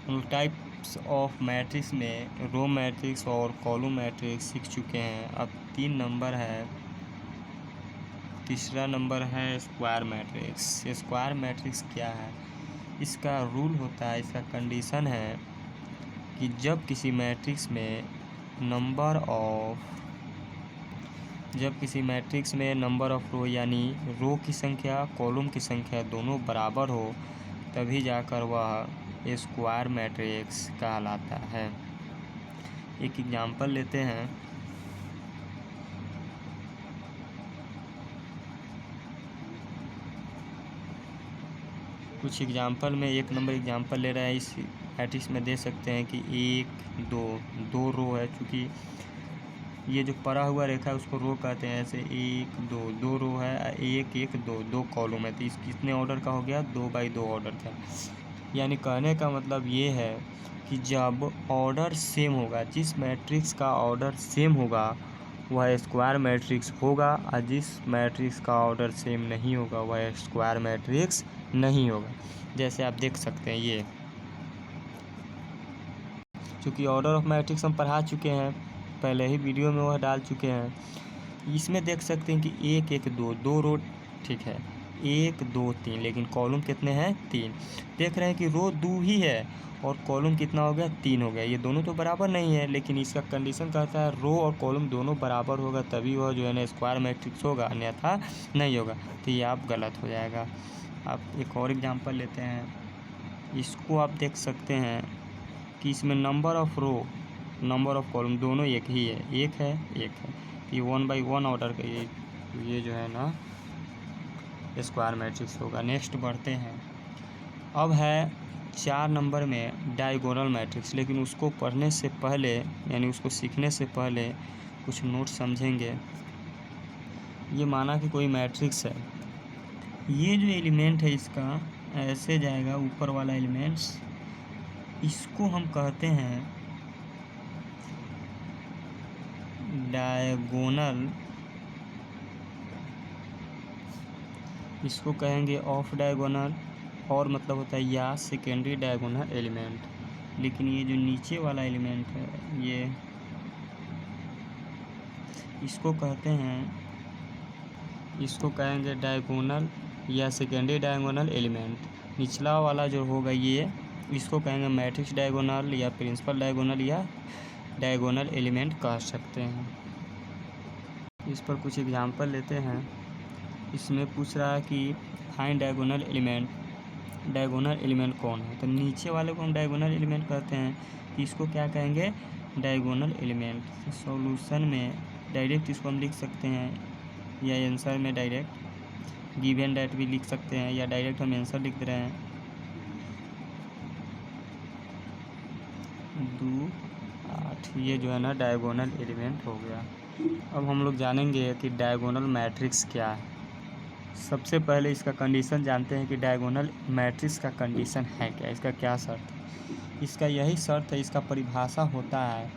Types of matrix में row matrix और column matrix सीख चुके हैं। अब 3 नंबर है, तीसरा नंबर है स्क्वायर मैट्रिक्स। स्क्वायर मैट्रिक्स क्या है? इसका रूल होता है, इसका कंडीशन है कि जब किसी मैट्रिक्स में नंबर ऑफ रो यानी रो की संख्या कॉलम की संख्या दोनों बराबर हो तभी जाकर वह स्क्वायर मैट्रिक्स कहलाता है। एक एग्जांपल लेते हैं। कुछ एग्जांपल में 1 नंबर एग्जांपल ले रहा है। इस मैट्रिक्स में दे सकते हैं कि 1 2 2 रो है, क्योंकि ये जो पड़ा हुआ रेखा है उसको रो कहते हैं। ऐसे 1 2 2 रो है, 1 1 2 2 कॉलम है, तो इस कितने ऑर्डर का हो गया? 2x2 ऑर्डर का। यानी कहने का मतलब ये है कि जब ऑर्डर सेम होगा, जिस मैट्रिक्स का ऑर्डर सेम होगा वह स्क्वायर मैट्रिक्स होगा, और जिस मैट्रिक्स का ऑर्डर सेम नहीं होगा वह स्क्वायर मैट्रिक्स नहीं होगा। जैसे आप देख सकते हैं, ये चूँकि ऑर्डर ऑफ मैट्रिक्स हम पढ़ा चुके हैं, पहले ही वीडियो में वह डाल चुके हैं। इसमें देख सकते हैं कि 1 1 2 2 रो, ठीक है, 1 2 3, लेकिन कॉलम कितने हैं? 3। देख रहे हैं कि रो 2 ही है और कॉलम कितना हो गया? 3 हो गया। ये दोनों तो बराबर नहीं है, लेकिन इसका कंडीशन कहता है रो और कॉलम दोनों बराबर होगा तभी वह जो है ना स्क्वायर मैट्रिक्स होगा, अन्यथा नहीं होगा। तो ये आप गलत हो जाएगा। आप एक और एग्जांपल लेते हैं। इसको आप देख सकते हैं कि इसमें number of row number of column दोनों एक ही है, एक है। ये 1x1 ऑर्डर का ये जो है ना स्क्वायर मैट्रिक्स होगा। नेक्स्ट बढ़ते हैं। अब है 4 नंबर में डायगोनल मैट्रिक्स, लेकिन उसको पढ़ने से पहले यानी उसको सीखने से पहले कुछ नोट समझेंगे। ये माना कि कोई मैट्रिक्स है, ये जो एलिमेंट है इसका ऐसे जाएगा, ऊपर वाला एलिमेंट्स, इसको हम कहते हैं डायगोनल, इसको कहेंगे ऑफ डायगोनल, और मतलब होता है या सेकेंडरी डायगोनल एलिमेंट। लेकिन ये जो नीचे वाला एलिमेंट है, ये इसको कहते हैं, इसको कहेंगे डायगोनल या सेकेंडरी डायगोनल एलिमेंट। निचला वाला जो होगा ये, इसको कहेंगे मैट्रिक्स डायगोनल या प्रिंसिपल डायगोनल या डायगोनल एलिमेंट कह सकते हैं। इस पर कुछ एग्जांपल लेते हैं। इसमें पूछ रहा है कि फाइंड डायगोनल एलिमेंट कौन है? तो नीचे वाले को हम डायगोनल एलिमेंट कहते हैं, कि इसको क्या कहेंगे? Diagonal element. सॉल्यूशन में डायरेक्ट इसको हम लिख सकते हैं, या आंसर में डायरेक्ट गिवन डेट भी लिख सकते हैं, या डायरेक्ट हम आंसर लिख दे रहे हैं 2 8। ये जो है ना डायगोनल एलिमेंट हो गया। अब हम लोग जानेंगे कि डायगोनल मैट्रिक्स क्या है। सबसे पहले इसका कंडीशन जानते हैं कि डायगोनल मैट्रिक्स का कंडीशन है क्या, इसका क्या शर्त है। इसका यही शर्त है, इसका परिभाषा होता है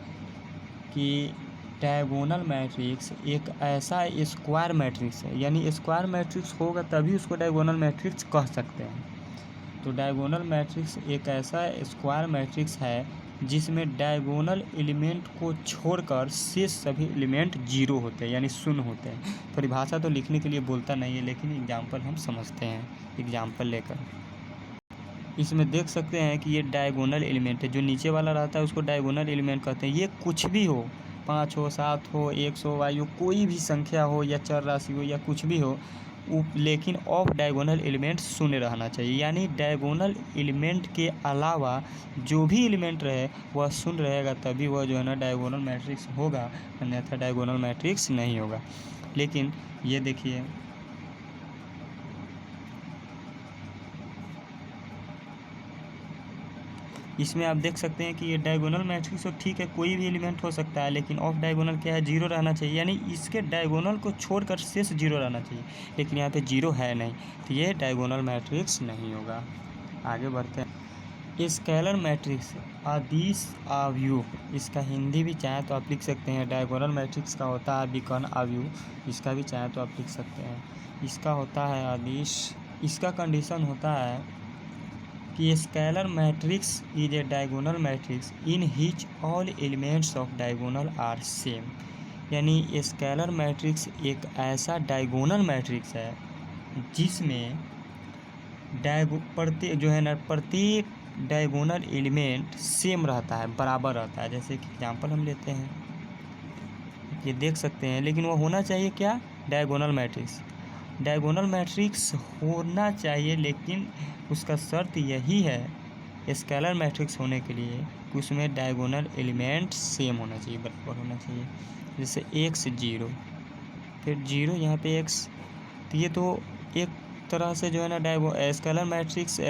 कि डायगोनल मैट्रिक्स एक ऐसा स्क्वायर मैट्रिक्स है, यानी स्क्वायर मैट्रिक्स होगा तभी उसको डायगोनल मैट्रिक्स कह सकते हैं। तो डायगोनल मैट्रिक्स एक ऐसा स्क्वायर मैट्रिक्स है जिसमें डायगोनल एलिमेंट को छोड़कर शेष सभी एलिमेंट 0 होते हैं, यानी शून्य होते हैं। परिभाषा तो लिखने के लिए बोलता नहीं है, लेकिन एग्जाम्पल हम समझते हैं एग्जाम्पल लेकर। इसमें देख सकते हैं कि ये डायगोनल एलिमेंट है, जो नीचे वाला रहता है उसको डायगोनल एलिमेंट कहते हैं। ये कुछ भी हो, 5 हो, 7 हो, 100 वायु कोई भी संख्या हो, या चर राशि हो, या कुछ भी हो, लेकिन ऑफ डायगोनल एलिमेंट शून्य रहना चाहिए। यानी डायगोनल एलिमेंट के अलावा जो भी एलिमेंट रहे वह शून्य रहेगा तभी वह जो है ना डायगोनल मैट्रिक्स होगा, अन्यथा डायगोनल मैट्रिक्स नहीं होगा। लेकिन ये देखिए, इसमें आप देख सकते हैं कि ये डायगोनल मैट्रिक्स तो ठीक है, कोई भी एलिमेंट हो सकता है, लेकिन ऑफ डायगोनल क्या है? 0 रहना चाहिए, यानी इसके डायगोनल को छोड़कर शेष 0 रहना चाहिए, लेकिन यहाँ पे 0 है नहीं, तो ये डायगोनल मैट्रिक्स नहीं होगा। आगे बढ़ते हैं। स्केलर मैट्रिक्स अदिश अवयव, इसका हिंदी भी चाहे तो आप लिख सकते हैं। डायगोनल मैट्रिक्स का होता है विकर्ण अवयव, इसका भी चाहे तो आप लिख सकते हैं। इसका होता है अदिश, इसका कंडीशन होता है कि scalar matrix is a diagonal matrix in which all elements of diagonal are same. यानी स्केलर मैट्रिक्स एक ऐसा डायगोनल मैट्रिक्स है जिसमें प्रत्येक डायगोनल एलिमेंट सेम रहता है, बराबर रहता है। जैसे कि एग्जांपल हम लेते हैं, ये देख सकते हैं, लेकिन वो होना चाहिए क्या, डायगोनल मैट्रिक्स। डायगोनल मैट्रिक्स होना चाहिए, लेकिन उसका शर्त यही है स्केलर मैट्रिक्स होने के लिए कि उसमें डायगोनल एलिमेंट सेम होना चाहिए, बराबर होना चाहिए। जैसे x 0, फिर 0 यहाँ पे x, तो ये तो एक तरह से जो है ना स्केलर मैट्रिक्स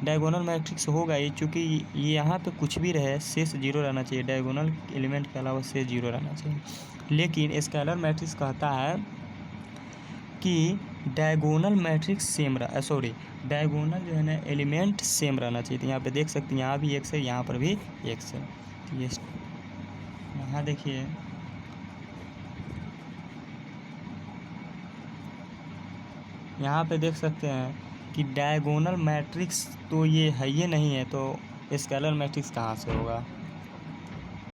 डायगोनल मैट्रिक्स होगा ही, चूँकि ये यहाँ पे कुछ भी रहे शेष 0 रहना चाहिए, डायगोनल एलिमेंट के अलावा शेष 0 रहना चाहिए। लेकिन स्केलर मैट्रिक्स कहता है कि डायगोनल मैट्रिक्स डायगोनल जो है ना एलिमेंट सेम रहना चाहिए। तो यहाँ पे देख सकते हैं, यहाँ भी x है, यहाँ पर भी x है। तो ये यहाँ देखिए, यहाँ पे देख सकते हैं कि डायगोनल मैट्रिक्स तो ये है ही नहीं है, तो स्केलर मैट्रिक्स कहाँ से होगा।